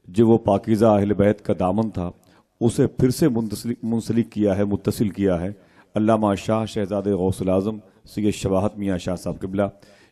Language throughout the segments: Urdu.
جو وہ پاکیزہ اہل بیت کا دامن تھا اسے پھر سے منسلک کیا ہے، متصل کیا ہے۔ علامہ شاہ شہزادے غوث العظم سید شواہت میاں شاہ صاحب قبلہ،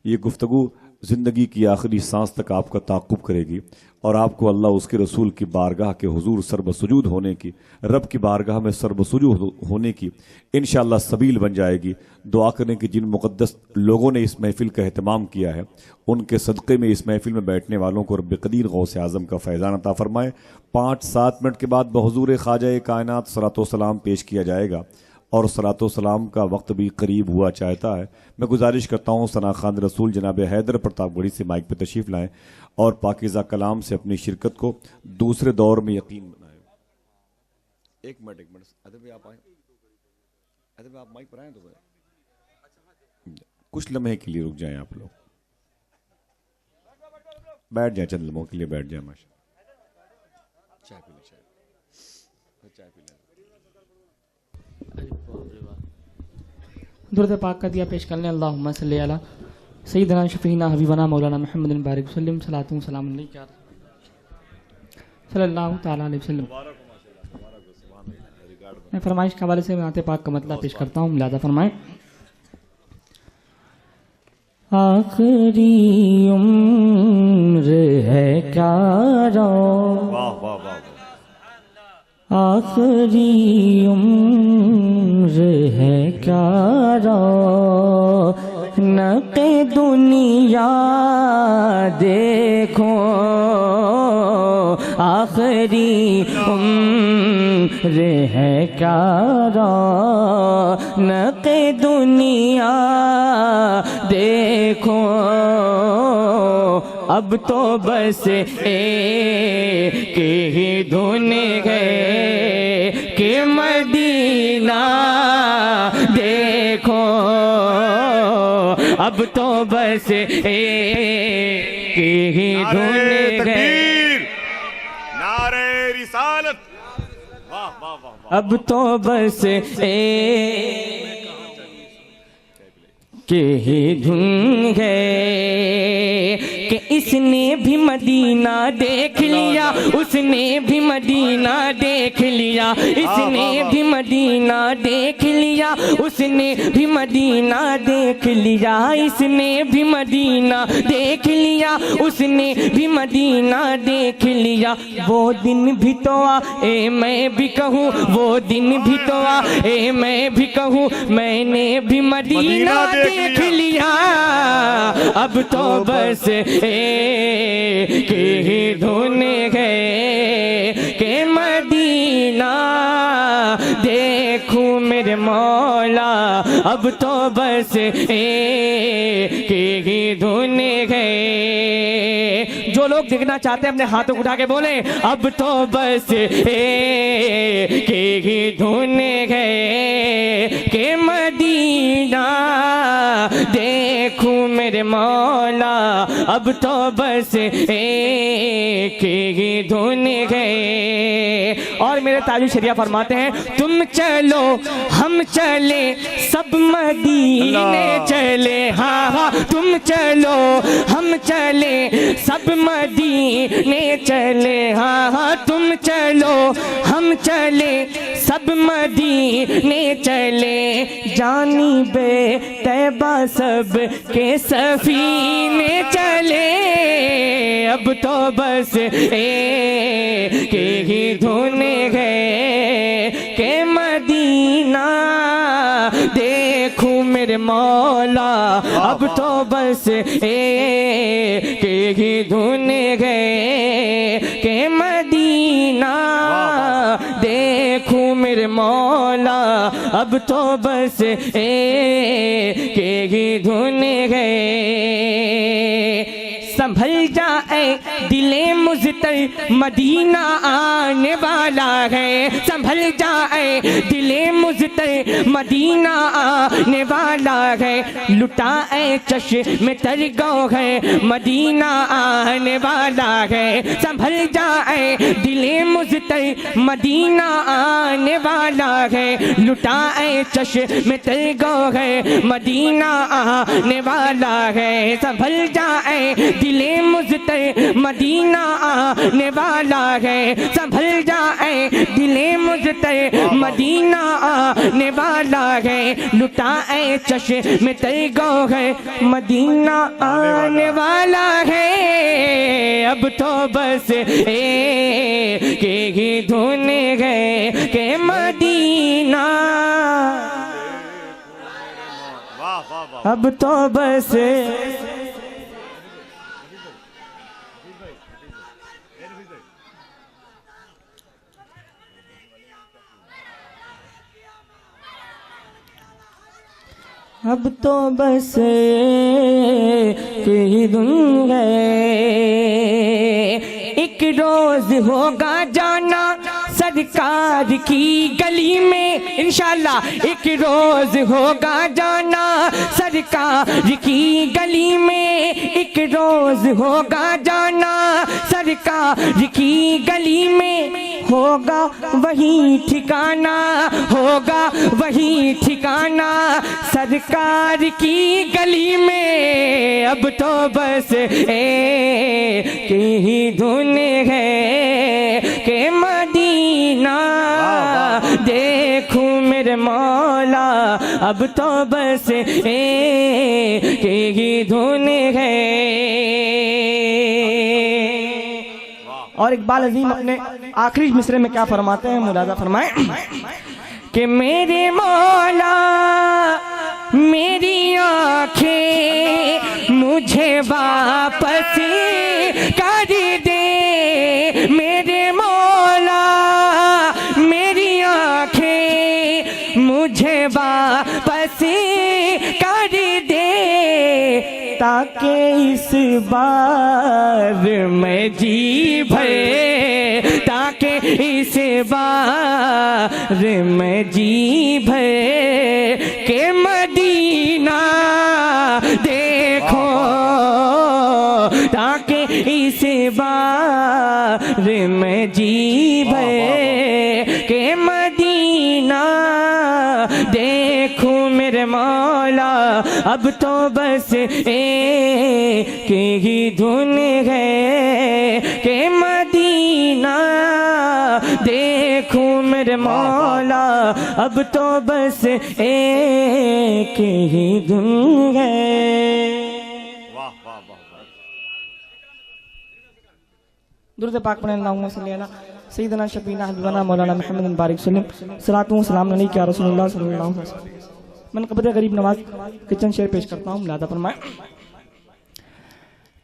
یہ گفتگو زندگی کی آخری سانس تک آپ کا تعاقب کرے گی، اور آپ کو اللہ اس کے رسول کی بارگاہ کے حضور سربسجود ہونے کی، رب کی بارگاہ میں سربسجود ہونے کی انشاءاللہ سبیل بن جائے گی۔ دعا کریں کہ جن مقدس لوگوں نے اس محفل کا اہتمام کیا ہے ان کے صدقے میں اس محفل میں بیٹھنے والوں کو رب قدیر غوث اعظم کا فیضان عطا فرمائے۔ 5-7 منٹ کے بعد بحضور خواجہ کائنات صلاۃ و سلام پیش کیا جائے گا، اور صلاۃ و سلام کا وقت بھی قریب ہوا چاہتا ہے۔ میں گزارش کرتا ہوں ثنا خان رسول جناب حیدر پرتاپ گڑھی سے مائک پہ تشریف لائیں اور پاکیزہ کلام سے اپنی شرکت کو دوسرے دور میں یقین بنائیں۔ ایک منٹ ادب آپ آئیں، ادب آپ مائک پر آئیں تو کچھ لمحے کے لیے رک جائیں، آپ لوگ بیٹھ جائیں، چند لمحوں کے لیے بیٹھ جائیں۔ ماشاء چائے پی لیں، چائے پی لیں۔ درود پاک کا دیا پیش کرنے اللہم صلی علی سیدنا شفیعنا حبیبنا مولانا محمد بارک وسلم، صلاۃ و سلام علیک صلی اللہ تعالیٰ علیہ وسلم۔ میں فرمائش کے حوالے سے نعت پاک کا مطلب پیش کرتا ہوں، ملاحظہ فرمائیں۔ آخری عمر ہے کیا رو، آخری عمر ہے کیا رونق دنیا دیکھو، آخری عمر ہے کیا رونق دنیا دیکھو، اب تو بس ایک ہی دھن ہے کہ مدینہ دیکھو، اب تو بس ایک ہی دھن ہے، نعرہ رسالت، اب تو بس ایک ہی دھن ہے کہ اس نے بھی مدینہ دیکھ لیا، اس نے بھی مدینہ دیکھ لیا، اس نے بھی مدینہ دیکھ لیا، اس نے بھی مدینہ دیکھ لیا، اس نے بھی مدینہ دیکھ لیا، اس نے بھی مدینہ دیکھ لیا۔ وہ دن بھی تو آ اے میں بھی کہوں، وہ دن بھی تو آ اے میں بھی کہوں، میں نے بھی مدینہ دیکھ لیا، اب تو بس ایک ہی دھن ہے کہ مدینہ دیکھوں میرے مولا، اب تو بس ایک ہی دھن ہے۔ جو لوگ دیکھنا چاہتے ہیں اپنے ہاتھوں اٹھا کے بولیں، اب تو بس ایک ہی دھن ہے کہ مدینہ دیکھوں میرے مولا، اب تو بس ایک ہی دھن ہے۔ اور میرے تاج شریعہ فرماتے ہیں، تم چلو ہم چلے سب مدینے چلے، ہاں ہاں تم چلو ہم چلے سب مدینے چلے، ہاں ہاں تم چلو ہم چلے سب مدینے چلے، جانب طیبہ سب کے سفینے چلے، اب تو بس ایک ہی دھن ہے کہ مدینہ دیکھوں میرے مولا، اب تو بس ایک ہی دھن ہے کہ مدینہ دیکھوں میرے مولا، اب تو بس ایک ہی دھن ہے۔ سنبھل جائے دل مضطر مدینہ آنے والا ہے، سنبھل جائے دل مضطر مدینہ آنے والا ہے، لٹائے چشم تر گوہر مدینہ آنے والا ہے، سنبھل جائے دل مضطر مدینہ آنے والا ہے، لٹائے چشم تر گوہر مدینہ آنے والا ہے، سنبھل جائے دل مضطر مدینہ آنے والا ہے، سنبھل جائے دل مضطر مدینہ آنے والا ہے، لٹائے چشم تر گوہر مدینہ آنے والا ہے، اب تو بس ایک ہی دھن ہے کہ مدینہ، اب تو بس اب تو بس کوئی دن ہے، ایک روز ہوگا جانا سرکار کی گلی میں، انشاءاللہ ایک روز ہوگا جانا سرکار کی گلی میں، ایک روز ہوگا جانا سرکار کی گلی میں، ہوگا وہی ٹھکانہ، ہوگا وہی ٹھکانہ سرکار کی گلی میں، اب تو بس ایک ہی دھن ہے کہ مدینہ دیکھوں میرے مولا، اب تو بس ایک ہی دھن ہے۔ اور اقبال عظیم اپنے آخری مصرے میں کیا فرماتے ہیں، ملاحظہ فرمائیں کہ میرے مولا میری آنکھیں مجھے واپس کر دے، میرے مولا میری آنکھیں مجھے واپس کر دے، تاکہ اس بار میں جی بھرے، تاکہ اس بار میں جی بھرے کہ مدینہ دیکھو، تاکہ اس بار میں جی بھرے کہ مدینہ دیکھوں میرے مولا، اب تو بس ایک ہی دھن ہے کہ مدینہ دیکھوں میرے مولا، اب تو بس ایک ہی دھن ہے۔ درود پاک پڑھیں، اللہم صلی علی سیدنا شفیعنا حبیبنا مولانا محمد مبارک وسلم، صلاۃ و سلام علیک یا رسول اللہ صلی اللہ علیہ وسلم۔ من قبر غریب نواز کے چند شعر پیش کرتا ہوں، ملاحظہ فرمائیں۔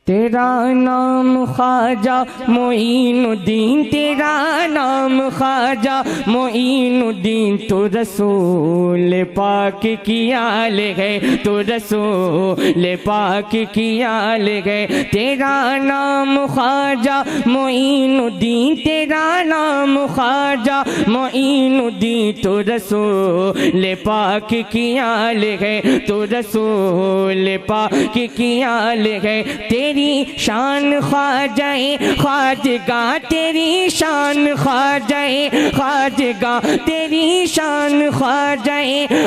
تیرا نام خواجہ معین الدین، تیرا نام خواجہ معین الدین، تو رسول پاک کی آل ہے، تو رسول پاک کی آل ہے، تیرا نام خواجہ معین الدین، تیرا نام خواجہ معین الدین، تو رسول پاک کی آل ہے، تو رسول پاک کی آل ہے، تیری شان خواجہ خواجگاہ، تیری شان خواجہ خواجگاہ، تیری شان خواجہ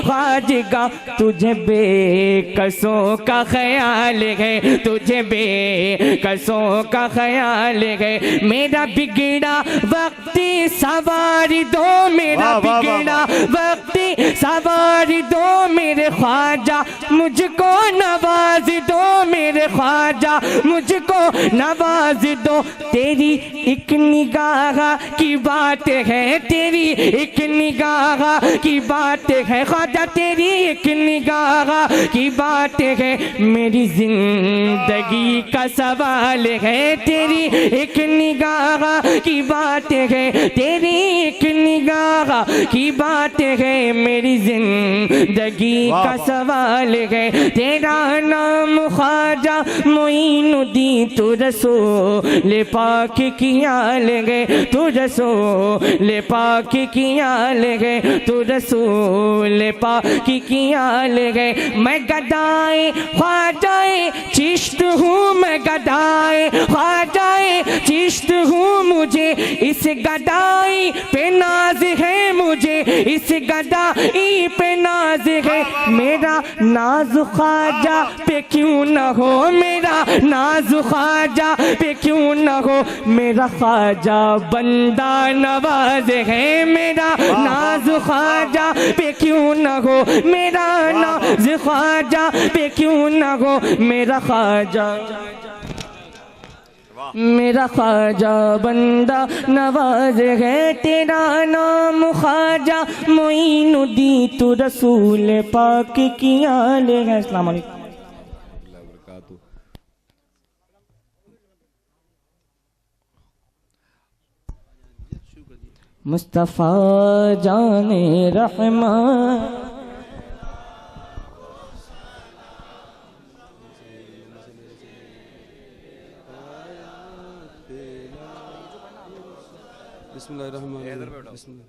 خواجگاہ، تجھے بے کسوں کا خیال ہے، تجھے بے کسوں کا خیال ہے، میرا بگڑا وقت سوار دو، میرا بگڑا وقت سوار دو میرے خواجہ، مجھ کو نواز دو میرے خواجہ، مجھ کو نواز دو، تیری ایک نگاہ کی بات ہے، تیری ایک نگاہ کی بات ہے خواجہ، تیری ایک نگاہ کی بات ہے، میری زندگی کا سوال ہے، تیری ایک نگاہ کی بات ہے، تیری ایک نگاہ کی بات ہے، میری زندگی کا سوال ہے، تیرا نام خواجہ معین الدین، تو رسول پاک کی آل ہے، تو رسول پاک کی آل ہے، تو رسول پاک کی آل ہے، میں گدائے خواجہ چشت ہوں، میں گدائے خواجہ چشت ہوں، مجھے اس گدائی پہ ناز ہے، مجھے اس گدائی پہ ناز ہے، میرا ناز خواجہ پہ کیوں نہ ہو، میرا میرا ناز خواجہ پہ کیوں نہ ہو، میرا خواجہ بندہ نواز ہے، میرا ناز خواجہ پہ کیوں نہ ہو، میرا ناز خواجہ پہ کیوں نہ ہو، میرا خواجہ بندہ نواز ہے، تیرا نام خواجہ معین الدین، تو رسول پاک کی آل ہے۔ السلام علیکم۔ مصطفیٰ جان رحمان بسم اللہ الرحمن الرحیم۔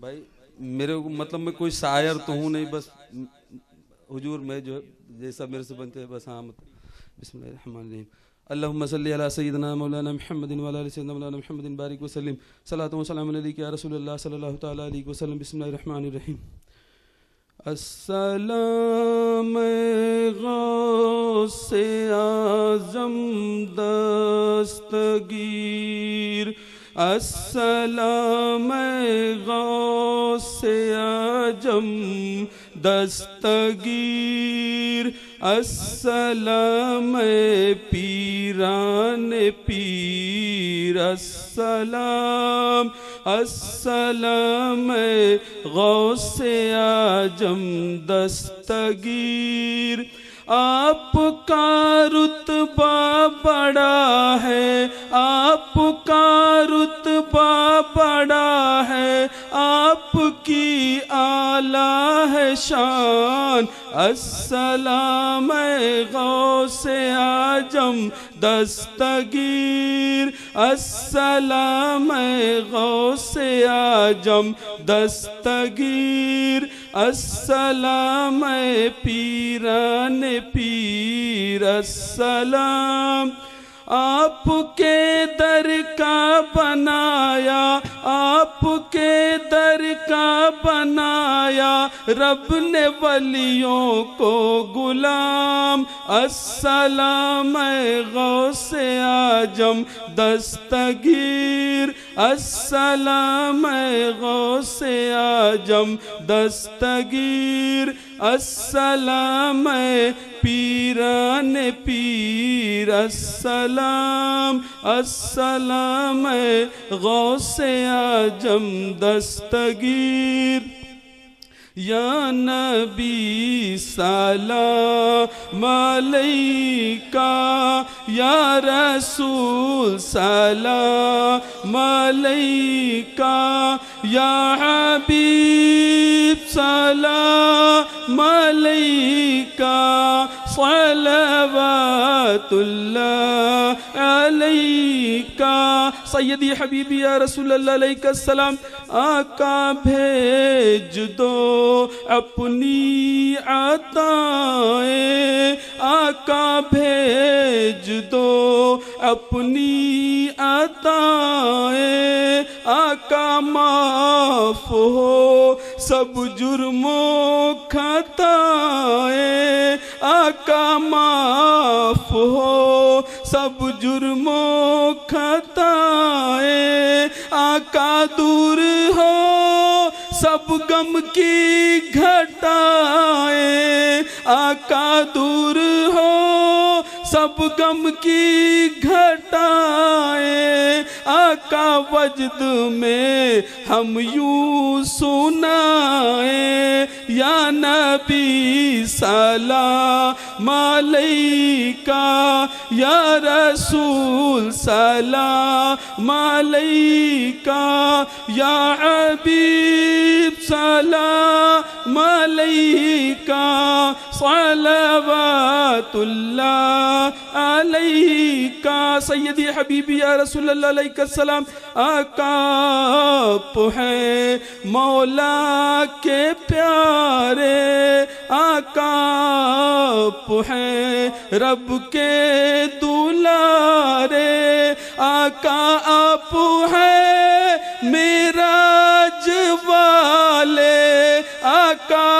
بھائی میرے مطلب میں کوئی شاعر تو ہوں نہیں، بس حضور میں جو جیسا میرے سے بنتے ہیں بس ہاں بسم اللہ الرحمن الرحیم۔ اللہم صلی علی سیدنا مولانا محمد وعلی آل سیدنا مولانا محمد بارک وسلم، صلاۃ و سلام علیک یا رسول اللہ صلی اللہ تعالی علیہ وسلم۔ بسم اللہ الرحمن الرحیم۔ السلام غوث اعظم دستگیر، السلام غوث اعظم دستگیر، السلام پیران پیر، السلام السلام غوث اعظم دستگیر۔ آپ کا رتبہ بڑا ہے، آپ کا رتبہ بڑا ہے، آپ کی اعلیٰ ہے شان، السلام غوث اعظم دستگیر، السلام غوث اعظم دستگیر، السلام پیران پیر، السلام آپ کے در کا بنایا، آپ کے در کا بنایا رب نے ولیوں کو غلام، السلام غوث اعظم دستگیر، السلام غوث اعظم دستگیر، السلام پیران پیر، السلام السلام غوث اعظم دستگیر۔ یا نبی سلام علیکہ، یا رسول سلام علیکہ، یا حبیب سلام علیکہ، صلوات اللہ علیکہ، سیدی حبیبی یا رسول اللہ علیہ السلام۔ آقا بھیج دو اپنی عطائیں، آقا بھیج دو اپنی عطائیں، آقا معاف ہو سب جرموں خطائیں، آقا معاف ہو سب جرموں خطائیں، آقا دور ہو سب غم کی گھٹائیں، آقا دور ہو سب غم کی گھٹائیں، آقا وجد میں ہم یوں سنائیں، یا نبی سلام علیکہ، یا رسول سلام علیکہ، یا حبیب سلام علیکہ، صلوات اللہ علیکہ، سیدی حبیبی یا رسول اللہ علیہ السلام۔ آقا آپ ہیں مولا کے پیارے، آقا آپ ہیں رب کے دلارے، آقا آپ ہیں معراج والے، آقا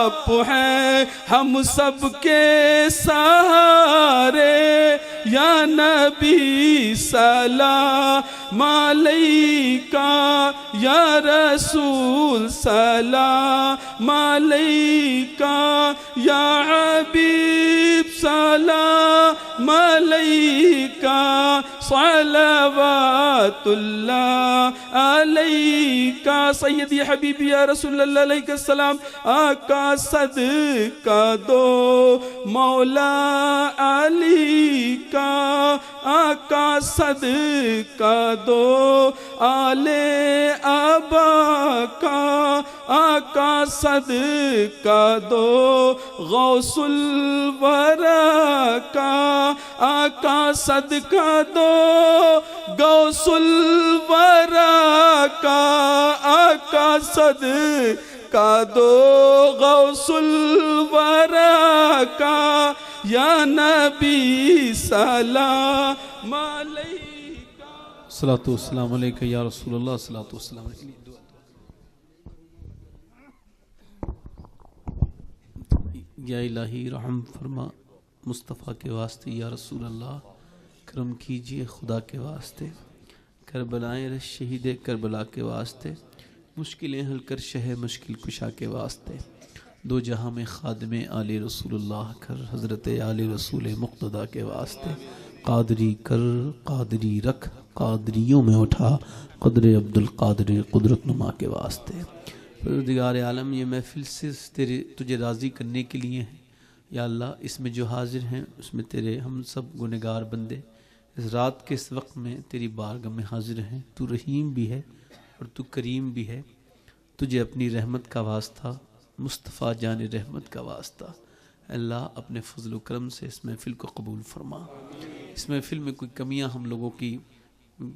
آپ ہیں ہم سب کے سہارے، یا نبی سلام علیکہ، یا رسول سلام علیکہ، یا حبیب سلام علیکہ، صلوات اللہ علیکہ، سیدی حبیبی یا رسول اللہ علیہ السلام، آقا صدقہ دو مولا علی کا، آقا صدقہ دو آل ابا کا، آقا صدقہ دو غوث الورا کا، آقا صدقہ دو غوث الورا کا، آقا صدقہ دو غوث الورا کا، یا نبی سلام علیکہ، صلاۃ والسلام علیکہ یا رسول اللہ، صلاۃ والسلام علیکہ۔ یا الہی رحم فرما مصطفیٰ کے واسطے، یا رسول اللہ کرم کیجئے خدا کے واسطے، کربلائیں رش شہید کربلا کے واسطے، مشکلیں حل کر شہ مشکل کشا کے واسطے، دو جہاں میں خادم آل رسول اللہ کر حضرت آل رسول مقتدیٰ کے واسطے، قادری کر قادری رکھ قادریوں میں اٹھا قدر عبدالقادر قدرت نما کے واسطے۔ پروردگار عالم یہ محفل سے تجھے راضی کرنے کے لیے ہیں، یا اللہ اس میں جو حاضر ہیں اس میں تیرے ہم سب گنہگار بندے اس رات کے اس وقت میں تیری بارگاہ میں حاضر ہیں۔ تو رحیم بھی ہے اور تو کریم بھی ہے، تجھے اپنی رحمت کا واسطہ، مصطفیٰ جان رحمت کا واسطہ، اللہ اپنے فضل و کرم سے اس محفل کو قبول فرما۔ اس محفل میں کوئی کمیاں ہم لوگوں کی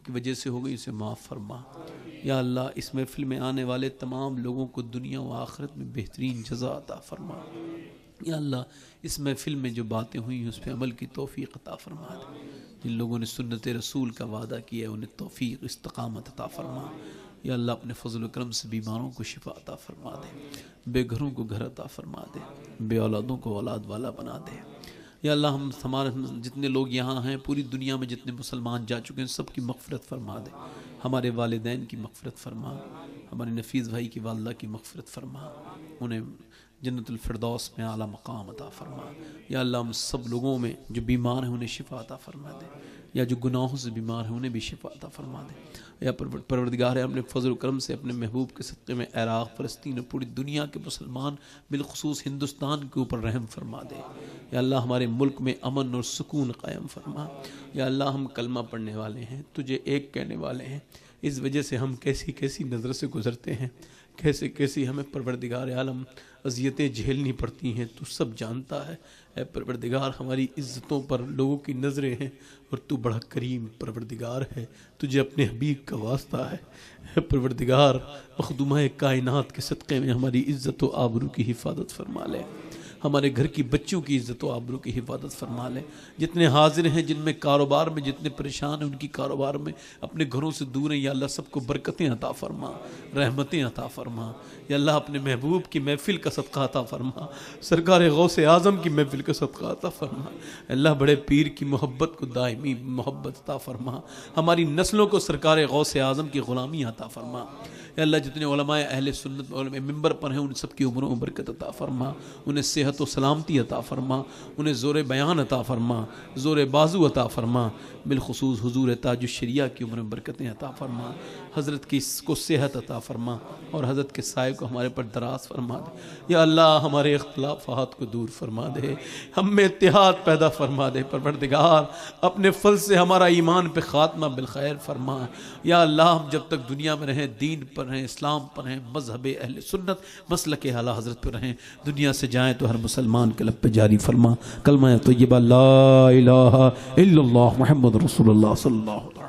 وجہ سے ہو گئی اسے معاف فرما۔ یا اللہ اس محفل میں آنے والے تمام لوگوں کو دنیا و آخرت میں بہترین جزا عطا فرما۔ یا اللہ اس محفل میں جو باتیں ہوئی ہیں اس پہ عمل کی توفیق عطا فرما دے، جن لوگوں نے سنت رسول کا وعدہ کیا ہے انہیں توفیق استقامت عطا فرما۔ یا اللہ اپنے فضل و کرم سے بیماروں کو شفا عطا فرما دے، بے گھروں کو گھر عطا فرما دے، بے اولادوں کو اولاد والا بنا دے۔ یا اللہ ہمارے جتنے لوگ یہاں ہیں پوری دنیا میں جتنے مسلمان جا چکے ہیں سب کی مغفرت فرما دے، ہمارے والدین کی مغفرت فرما، ہمارے نفیس بھائی کی والدہ کی مغفرت فرما، انہیں جنت الفردوس میں اعلیٰ مقام عطا فرما۔ یا اللہ ہم سب لوگوں میں جو بیمار ہیں انہیں شفا عطا فرما دے، یا جو گناہوں سے بیمار ہیں انہیں بھی شفا عطا فرما دے۔ یا پروردگار ہے اپنے فضل و کرم سے اپنے محبوب کے صدقے میں عراق، فلسطین اور پوری دنیا کے مسلمان بالخصوص ہندوستان کے اوپر رحم فرما دے۔ یا اللہ ہمارے ملک میں امن اور سکون قائم فرما۔ یا اللہ ہم کلمہ پڑھنے والے ہیں، تجھے ایک کہنے والے ہیں، اس وجہ سے ہم کیسی کیسی نظر سے گزرتے ہیں، کیسے کیسی ہمیں پروردگار عالم اذیتیں جھیلنی پڑتی ہیں، تو سب جانتا ہے۔ اے پروردگار ہماری عزتوں پر لوگوں کی نظریں ہیں اور تو بڑا کریم پروردگار ہے، تجھے اپنے حبیب کا واسطہ ہے۔ اے پروردگار مخدومہ کائنات کے صدقے میں ہماری عزت و آبرو کی حفاظت فرما لے، ہمارے گھر کی بچوں کی عزت و آبرو کی حفاظت فرما لے۔ جتنے حاضر ہیں جن میں کاروبار میں جتنے پریشان ہیں ان کی کاروبار میں اپنے گھروں سے دور ہیں، یا اللہ سب کو برکتیں عطا فرما، رحمتیں عطا فرما۔ یا اللہ اپنے محبوب کی محفل کا صدقہ عطا فرما، سرکار غوث اعظم کی محفل کا صدقہ عطا فرما۔ اللہ بڑے پیر کی محبت کو دائمی محبت عطا فرما، ہماری نسلوں کو سرکار غوث اعظم کی غلامی عطا فرما۔ یا اللہ جتنے علماء اہل سنت علماء ممبر پر ہیں ان سب کی عمروں میں برکت عطا فرما، انہیں صحت و سلامتی عطا فرما، انہیں زور بیان عطا فرما، زور بازو عطا فرما، بالخصوص حضور تاج الشریعہ کی عمر میں برکتیں عطا فرما، حضرت کی کو صحت عطا فرما اور حضرت کے سائے کو ہمارے پر دراز فرما دے۔ یا اللہ ہمارے اختلافات کو دور فرما دے، ہم میں اتحاد پیدا فرما دے۔ پروردگار اپنے فضل سے ہمارا ایمان پہ خاتمہ بالخیر فرما۔ یا اللہ ہم جب تک دنیا میں رہیں دین پر رہیں، اسلام پر رہیں، مذہب اہل سنت مسلک اعلیٰ حضرت پر رہیں، دنیا سے جائیں تو ہر مسلمان کے لب پہ جاری فرما کلمہ طیبہ لا الہ الا اللہ محمد رسول اللہ صلی اللہ علیہ وسلم۔